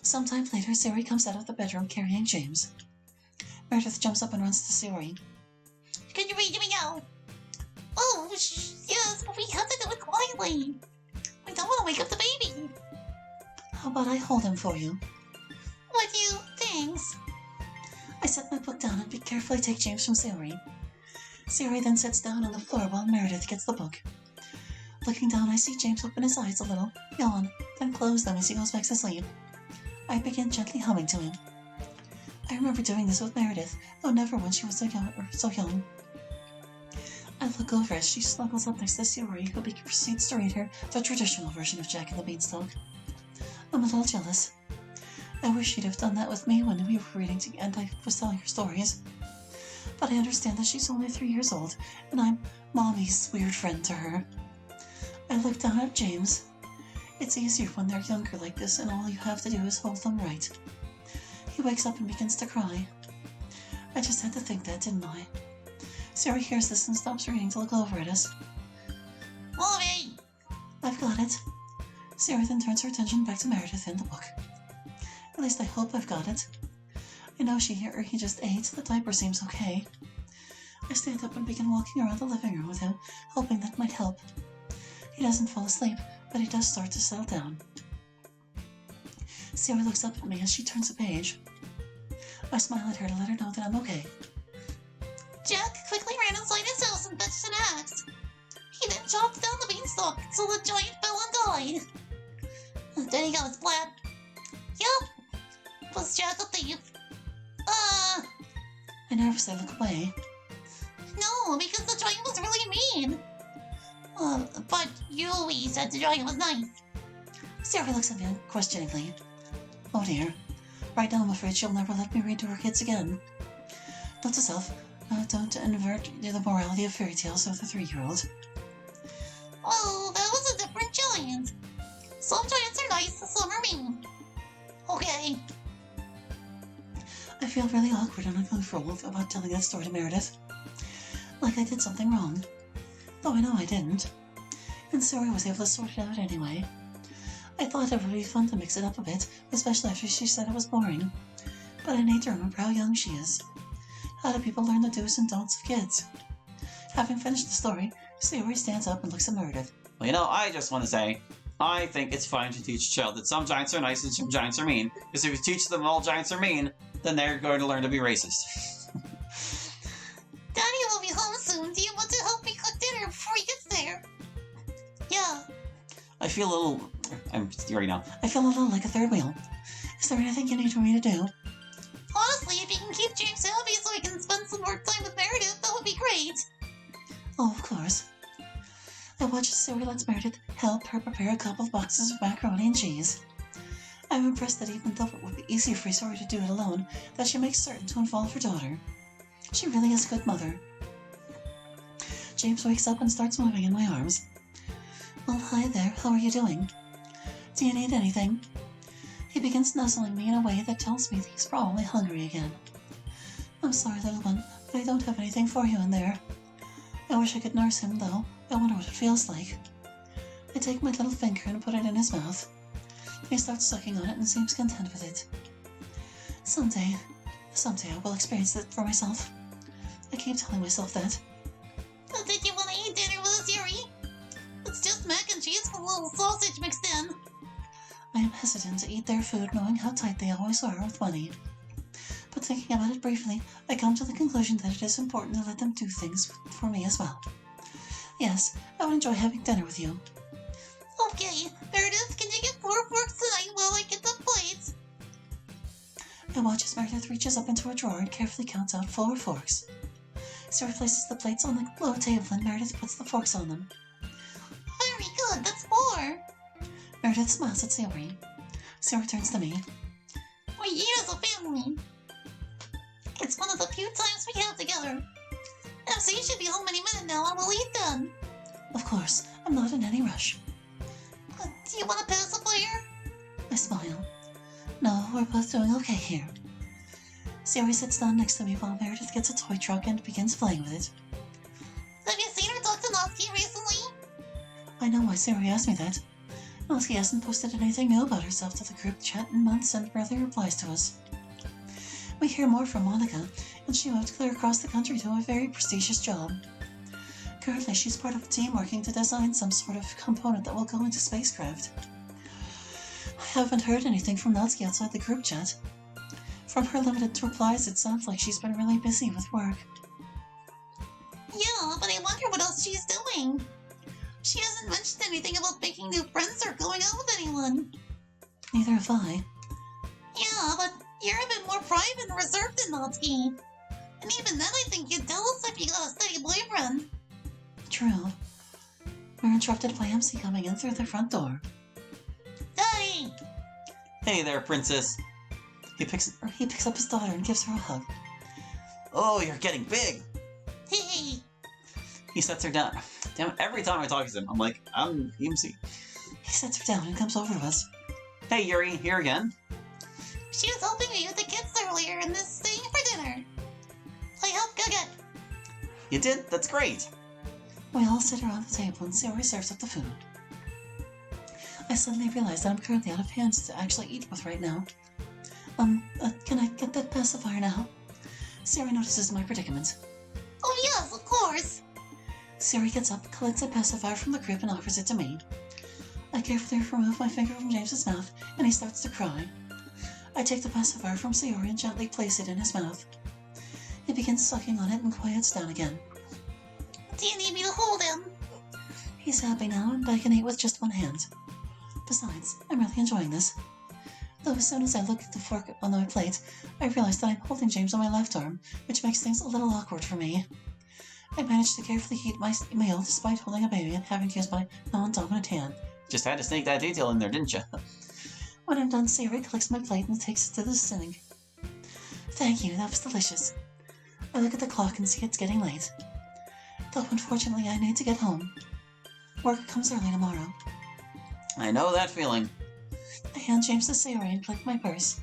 Sometime later, Siri comes out of the bedroom carrying James. Meredith jumps up and runs to Siri. Can you read me now? Oh, yes, but we have to do it quietly. We don't want to wake up the baby. How about I hold him for you? Would you? Thanks. I set my book down and carefully take James from Siri. Siri then sits down on the floor while Meredith gets the book. Looking down, I see James open his eyes a little, yawn, then close them as he goes back to sleep. I begin gently humming to him. I remember doing this with Meredith, though never when she was so young. I look over as she snuggles up next to Siri, who proceeds to read her the traditional version of Jack and the Beanstalk. I'm a little jealous. I wish she'd have done that with me when we were reading and I was telling her stories. But I understand that she's only 3 years old, and I'm Mommy's weird friend to her. I look down at James. It's easier when they're younger like this, and all you have to do is hold them right. He wakes up and begins to cry. I just had to think that, didn't I? Siri hears this and stops reading to look over at us. Mommy! I've got it. Siri then turns her attention back to Meredith in the book. At least I hope I've got it. I know he just ate. The diaper seems okay. I stand up and begin walking around the living room with him, hoping that might help. He doesn't fall asleep, but he does start to settle down. Siri looks up at me as she turns a page. I smile at her to let her know that I'm okay. Jack quickly ran inside his house and fetched an axe. He then chopped down the beanstalk until the giant fell and died. And then he got splat. Yup. Was Jack a thief? I nervously look away. No, because the giant was really mean. But you always said the giant was nice. Siri looks at me questioningly. Oh dear. Right now I'm afraid she'll never let me read to her kids again. Note to self, don't invert the morality of fairy tales with a 3-year-old. Oh, that was a different giant. Some giants are nice and some are mean. Okay. I feel really awkward and uncomfortable about telling that story to Meredith. Like I did something wrong. Though I know I didn't. And Siri was able to sort it out anyway. I thought it would be fun to mix it up a bit, especially after she said it was boring. But I need to remember how young she is. How do people learn the do's and don'ts of kids? Having finished the story, Siri stands up and looks at Meredith. Well, I just want to say, I think it's fine to teach a child that some giants are nice and some giants are mean, because if you teach them all giants are mean, then they're going to learn to be racist. Daddy will be home soon. Do you want to help me cook dinner before he gets there? Yeah. I feel a little... I'm right now. I feel a little like a third wheel. Is there anything you need for me to do? Honestly, if you can keep James happy so I can spend some more time with Meredith, that would be great. Oh, of course. I watch as Siri lets Meredith help her prepare a couple of boxes of macaroni and cheese. I'm impressed that even though it would be easier for Siri to do it alone, that she makes certain to involve her daughter. She really is a good mother. James wakes up and starts moving in my arms. Well, hi there. How are you doing? Do you need anything? He begins nuzzling me in a way that tells me that he's probably hungry again. I'm sorry, little one, but I don't have anything for you in there. I wish I could nurse him, though. I wonder what it feels like. I take my little finger and put it in his mouth. He starts sucking on it and seems content with it. Someday I will experience it for myself. I keep telling myself that. Did you want to eat dinner with us, Yuri? It's just mac and cheese with a little sausage mixed in. I am hesitant to eat their food knowing how tight they always are with money. But thinking about it briefly, I come to the conclusion that it is important to let them do things for me as well. Yes, I would enjoy having dinner with you. Okay, Meredith, can you get 4 forks tonight while I get the plates? I watch as Meredith reaches up into a drawer and carefully counts out 4 forks. Siri places the plates on the low table and Meredith puts the forks on them. Very good, that's 4. Meredith smiles at Siri. Siri turns to me. We eat as a family. It's one of the few times we have together. MC should be home any minute now and we'll eat then. Of course, I'm not in any rush. Do you want a pacifier? I smile. No, we're both doing okay here. Siri sits down next to me while Meredith gets a toy truck and begins playing with it. Have you seen her talk to Natsuki recently? I know why Siri asked me that. Elsie hasn't posted anything new about herself to the group chat in months and rarely replies to us. We hear more from Monica, and she moved clear across the country to a very prestigious job. Currently, she's part of a team working to design some sort of component that will go into spacecraft. I haven't heard anything from Natsuki outside the group chat. From her limited replies, it sounds like she's been really busy with work. Yeah, but I wonder what else she's doing. She hasn't mentioned anything about making new friends or going out with anyone. Neither have I. Yeah, but you're a bit more private and reserved than Natsuki. And even then, I think you'd tell us if you got a steady boyfriend. True. We're interrupted by MC coming in through the front door. Daddy! Hey there, princess. He picks up his daughter and gives her a hug. Oh, you're getting big. Hey! He sets her down. Damn it, every time I talk to him, I'm like, I'm EMC. He sets her down and comes over to us. Hey, Yuri, here again. She was helping me with the kids earlier and is staying for dinner. I helped cook it. You did? That's great. We all sit around the table and Sayori serves up the food. I suddenly realize that I'm currently out of hands to actually eat with right now. Can I get that pacifier now? Sayori notices my predicament. Oh yes, of course. Sayori gets up, collects a pacifier from the crib and offers it to me. I carefully remove my finger from James's mouth and he starts to cry. I take the pacifier from Sayori and gently place it in his mouth. He begins sucking on it and quiets down again. Do you need me to hold him? He's happy now and I can eat with just one hand. Besides, I'm really enjoying this. Though as soon as I look at the fork on my plate, I realize that I'm holding James on my left arm, which makes things a little awkward for me. I manage to carefully eat my meal despite holding a baby and having to use my non-dominant hand. Just had to sneak that detail in there, didn't you? When I'm done, Sayori collects my plate and takes it to the sink. Thank you, that was delicious. I look at the clock and see it's getting late. Though unfortunately I need to get home. Work comes early tomorrow. I know that feeling. I hand James to Sayori and collect my purse.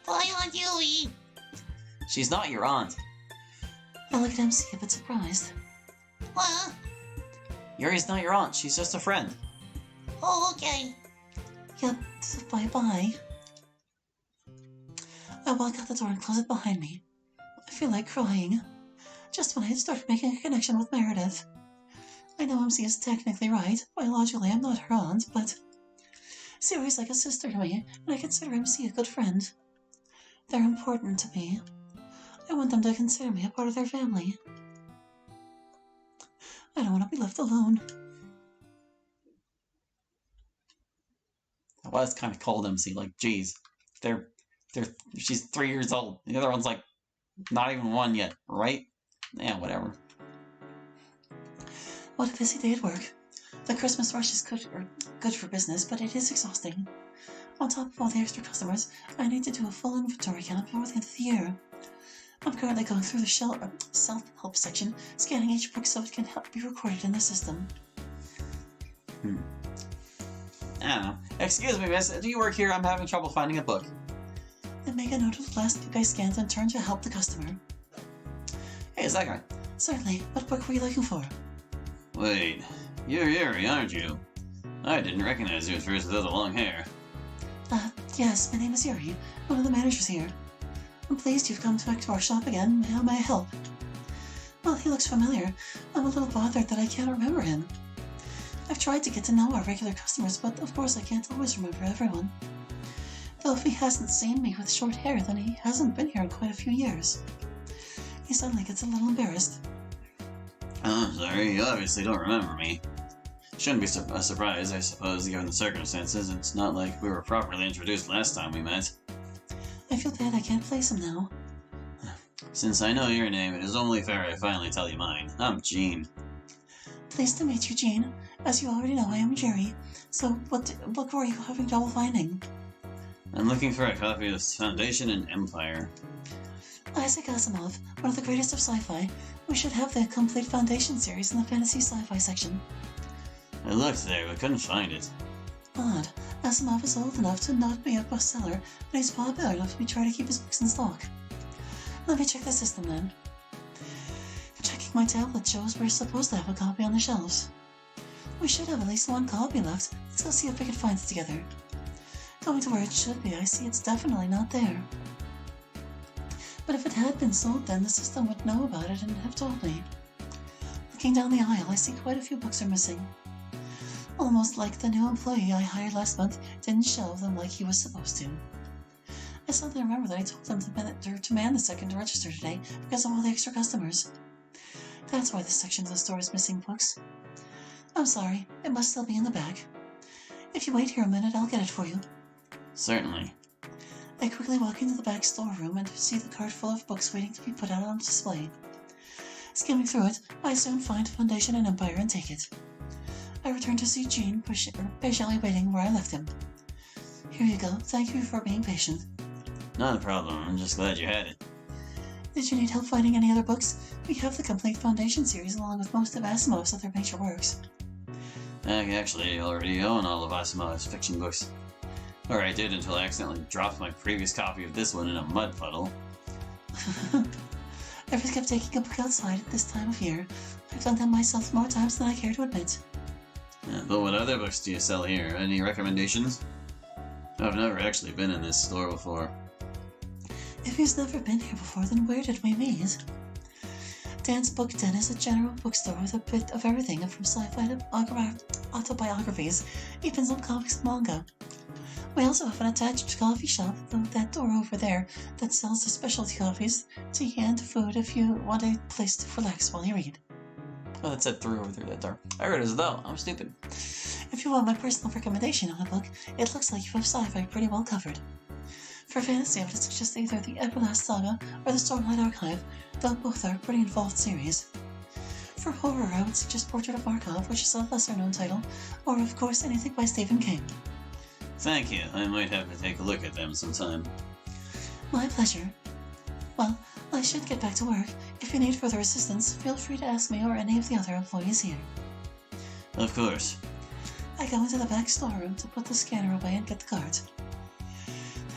Bye, Aunt Yui. She's not your aunt. I look at MC a bit surprised. What? Yuri's not your aunt. She's just a friend. Oh, okay. Yep, bye-bye. I walk out the door and close it behind me. I feel like crying. Just when I had started making a connection with Meredith. I know MC is technically right. Biologically, I'm not her aunt, but Sayori's like a sister to me, and I consider MC a good friend. They're important to me. I want them to consider me a part of their family. I don't want to be left alone. That was kind of cold, MC. Like, geez. She's 3 years old. The other one's like, not even 1 yet, right? Yeah, whatever. What a busy day at work. The Christmas rush is good for business, but it is exhausting. On top of all the extra customers, I need to do a full inventory count before the end of the year. I'm currently going through the self-help section, scanning each book so it can be recorded in the system. I don't know. Excuse me, miss. Do you work here? I'm having trouble finding a book. I make a note of the last book I scanned and turn to help the customer. Hey, is that guy? Certainly. What book were you looking for? Wait, you're Yuri, aren't you? I didn't recognize you at first without the long hair. Yes, my name is Yuri, one of the managers here. I'm pleased you've come back to our shop again. How may I help? Well, he looks familiar. I'm a little bothered that I can't remember him. I've tried to get to know our regular customers, but of course I can't always remember everyone. Though if he hasn't seen me with short hair, then he hasn't been here in quite a few years. He suddenly gets a little embarrassed. Oh, sorry, you obviously don't remember me. Shouldn't be a surprise, I suppose, given the circumstances. It's not like we were properly introduced last time we met. I feel bad I can't place him now. Since I know your name, it is only fair I finally tell you mine. I'm Jean. Pleased to meet you, Jean. As you already know, I am Jerry. So, what book were you having trouble finding? I'm looking for a copy of Foundation and Empire. Isaac Asimov, one of the greatest of sci-fi. We should have the complete Foundation series in the fantasy sci-fi section. I looked there, but couldn't find it. Odd. Asimov is old enough to not be a bestseller, but he's popular enough to try to keep his books in stock. Let me check the system then. Checking my tablet shows we're supposed to have a copy on the shelves. We should have at least one copy left. Let's go see if we can find it together. Going to where it should be, I see it's definitely not there. But if it had been sold then, the system would know about it and have told me. Looking down the aisle, I see quite a few books are missing. Almost like the new employee I hired last month didn't shelve them like he was supposed to. I suddenly remember that I told them to man the second register today because of all the extra customers. That's why this section of the store is missing books. I'm sorry, it must still be in the back. If you wait here a minute, I'll get it for you. Certainly. I quickly walk into the back storeroom and see the cart full of books waiting to be put out on display. Skimming through it, I soon find Foundation and Empire and take it. I return to see Jean patiently waiting where I left him. Here you go. Thank you for being patient. Not a problem. I'm just glad you had it. Did you need help finding any other books? We have the complete Foundation series along with most of Asimov's other major works. I actually already own all of Asimov's fiction books. Or I did until I accidentally dropped my previous copy of this one in a mud puddle. I just kept taking a book outside at this time of year. I've done that myself more times than I care to admit. But what other books do you sell here? Any recommendations? I've never actually been in this store before. If he's never been here before, then where did we meet? Dan's Book Den is a general bookstore with a bit of everything from sci-fi to autobiographies, even some comics and manga. We also have an attached coffee shop, that door over there, that sells the specialty coffees, tea and food if you want a place to relax while you read. Oh, that said through over through that door. I read it as though. I'm stupid. If you want my personal recommendation on a book, it looks like you have sci-fi pretty well covered. For fantasy, I would suggest either the Everlast Saga or the Stormlight Archive, though both are pretty involved series. For horror, I would suggest Portrait of Markov, which is a lesser-known title, or of course anything by Stephen King. Thank you. I might have to take a look at them sometime. My pleasure. Well, I should get back to work. If you need further assistance, feel free to ask me or any of the other employees here. Of course. I go into the back storeroom to put the scanner away and get the card.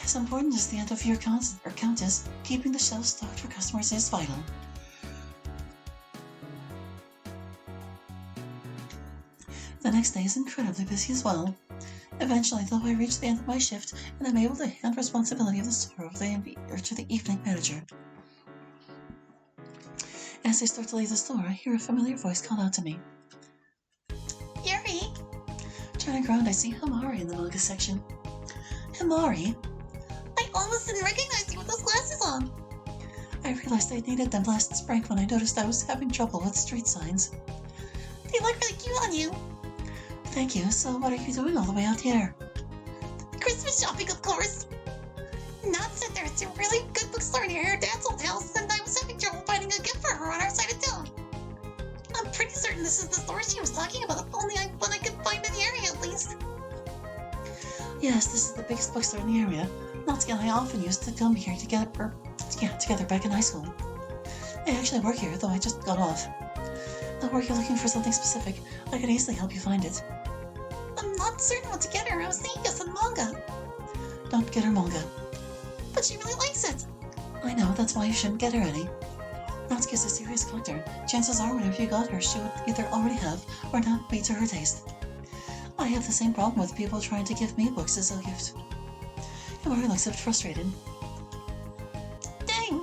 As important as the end of year count is, keeping the shelves stocked for customers is vital. The next day is incredibly busy as well. Eventually, though, I reach the end of my shift and I'm able to hand responsibility of the store to the evening manager. As I start to leave the store, I hear a familiar voice call out to me. Yuri! Turning around, I see Himari in the manga section. Himari? I almost didn't recognize you with those glasses on. I realized I needed them last spring when I noticed I was having trouble with street signs. They look really cute on you. Thank you. So what are you doing all the way out here? Christmas shopping, of course. Not said there's a really good bookstore near her dad's old house, and I was having trouble finding a gift for her on our side of town. I'm pretty certain this is the store she was talking about, if only one I could find in the area at least. Yes, this is the biggest bookstore in the area. Natsuki and I often used to come here together back in high school. I actually work here, though I just got off. Now, were you looking for something specific? I could easily help you find it. I'm not certain what to get her. I was thinking of some manga. Don't get her manga. But she really likes it. I know, that's why you shouldn't get her any. Natsuki's a serious collector. Chances are whenever you got her, she would either already have or not be to her taste. I have the same problem with people trying to give me books as a gift. Himari looks a bit frustrated. Dang!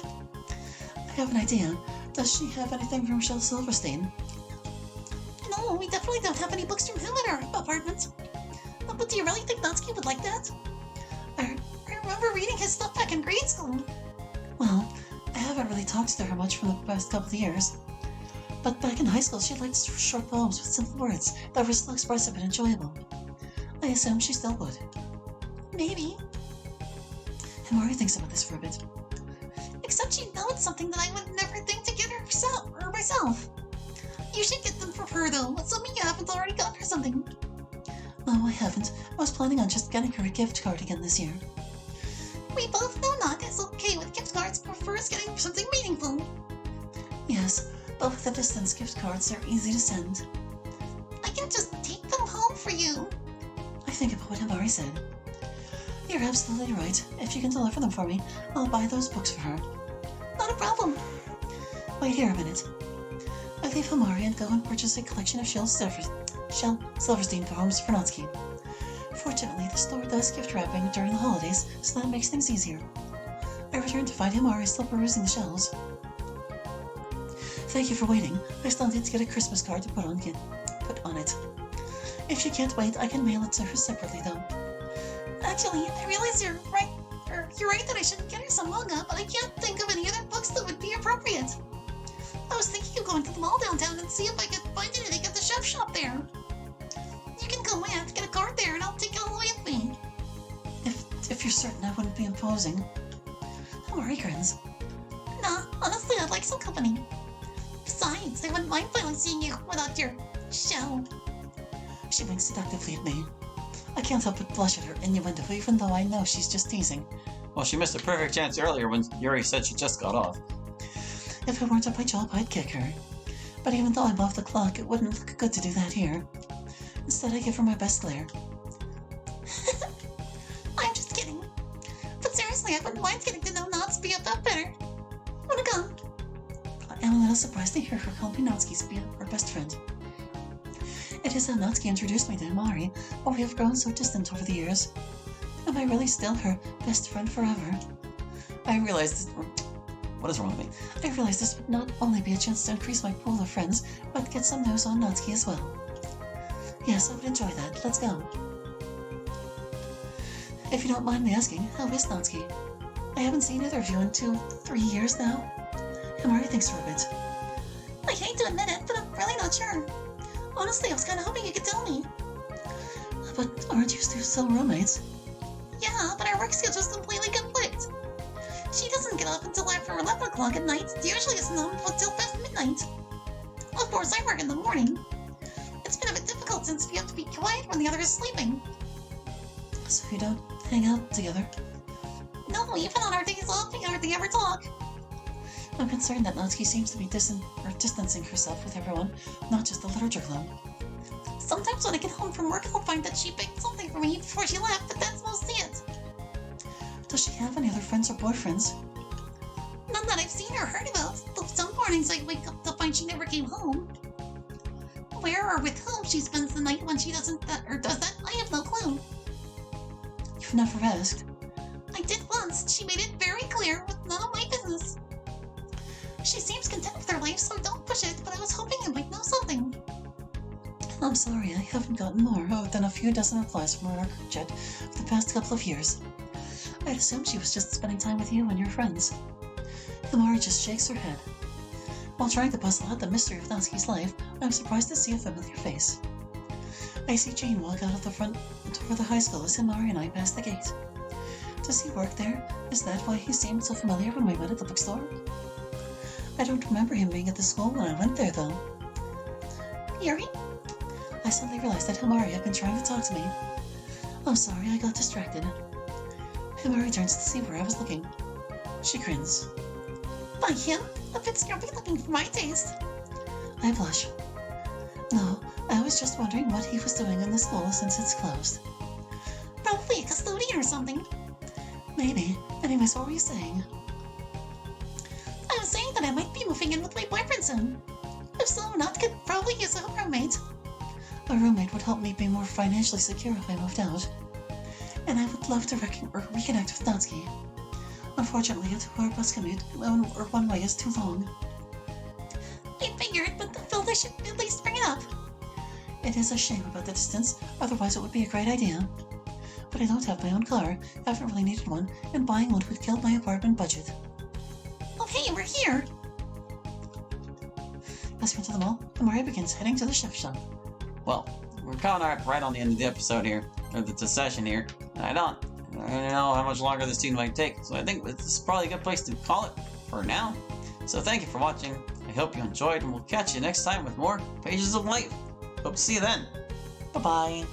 I have an idea. Does she have anything from Shel Silverstein? No, we definitely don't have any books from him in our apartment. But do you really think Natsuki would like that? I remember reading his stuff back in grade school. Well, I haven't really talked to her much for the past couple of years. But back in high school, she liked short poems with simple words that were still expressive and enjoyable. I assume she still would. Maybe. Himari thinks about this for a bit. Except you know it's something that I would never think to get her myself. You should get them for her though, assuming you haven't already gotten her something. No, I haven't. I was planning on just getting her a gift card again this year. We both know Nat is okay with gift cards, prefers getting something meaningful. Yes, but with the distance, gift cards are easy to send. I can just take them home for you. I think about what Himari said. You're absolutely right. If you can deliver them for me, I'll buy those books for her. Not a problem. Wait here a minute. I leave Himari and go and purchase a collection of Shel Shell Silverstein for Holmes Vernadsky. Fortunately, the store does gift wrapping during the holidays, so that makes things easier. I return to find Himari still perusing the shelves. Thank you for waiting. I still need to get a Christmas card to put on it. If she can't wait, I can mail it to her separately, though. Actually, I realize you're right. You're right that I shouldn't get her some manga, but I can't think of any other books that would be appropriate. I was thinking of going to the mall downtown and see if I could find anything at the chef shop there. You can go with, get a card there, and I'll take it all the way with me. If you're certain I wouldn't be imposing. Himari grins. Nah, honestly, I'd like some company. Besides, I wouldn't mind finally seeing you without your shell. She winks seductively at me. I can't help but blush at her innuendo, even though I know she's just teasing. Well, she missed a perfect chance earlier when Yuri said she just got off. If it weren't at my job, I'd kick her. But even though I'm off the clock, it wouldn't look good to do that here. Instead, I give her my best glare. I'm just kidding. But seriously, I wouldn't mind getting to know Nat's BFF better. Wanna go? I am a little surprised to hear her call me Natsuki's her best friend. It is how Natsuki introduced me to Himari, but we have grown so distant over the years. Am I really still her best friend forever? I realize this. What is wrong with me? I realize this would not only be a chance to increase my pool of friends, but get some news on Natsuki as well. Yes, I would enjoy that. Let's go. If you don't mind me asking, how is Natsuki? I haven't seen either of you in 2-3 years now. Himari thinks for a bit. I hate to admit it, but I'm really not sure. Honestly, I was kind of hoping you could tell me. But aren't you still roommates? Yeah, but our work schedules completely conflict. She doesn't get up until after 11 o'clock at night. Usually isn't home until past midnight. Of course, I work in the morning. It's been a bit difficult since we have to be quiet when the other is sleeping. So you don't hang out together? No, even on our days off, we hardly ever talk. I'm concerned that Natsuki seems to be distancing herself with everyone, not just the literature club. Sometimes when I get home from work, I'll find that she baked something for me before she left, but that's mostly it. Does she have any other friends or boyfriends? None that I've seen or heard about, though some mornings I wake up to find she never came home. Where or with whom she spends the night when she doesn't or does that, I have no clue. You've never asked? I did once. She made it very clear with none of my business. She seems content with her life, so don't push it, but I was hoping I might know something. I'm sorry, I haven't gotten more than a few dozen replies from our group chat for the past couple of years. I'd assumed she was just spending time with you and your friends. Himari just shakes her head. While trying to puzzle out the mystery of Natsuki's life, I'm surprised to see a familiar face. I see Jane walk out of the front door of the high school as Himari and I pass the gate. Does he work there? Is that why he seemed so familiar when we met at the bookstore? I don't remember him being at the school when I went there, though. Yuri? I suddenly realized that Himari had been trying to talk to me. I'm sorry, I got distracted. Himari turns to see where I was looking. She grins. By him? A bit scrumpy looking for my taste. I blush. No, I was just wondering what he was doing in the school since it's closed. Probably a custodian or something. Maybe. Anyways, what were you saying? I was saying that I might be moving in with my boyfriend soon. If so, Nat could probably use a roommate. A roommate would help me be more financially secure if I moved out. And I would love to reconnect with Natsuki. Unfortunately, a 2-hour bus commute or one way is too long. I figured, but the builder should at least bring it up. It is a shame about the distance, otherwise it would be a great idea. But I don't have my own car, haven't really needed one, and buying one would kill my apartment budget. Oh hey, we're here! As we enter the mall, Himari begins heading to the chef shop. Well, we're coming right on the end of the episode here, or the session here. I don't know how much longer this scene might take, so I think this is probably a good place to call it for now. So thank you for watching. I hope you enjoyed, and we'll catch you next time with more Pages of Life. Hope to see you then. Bye-bye.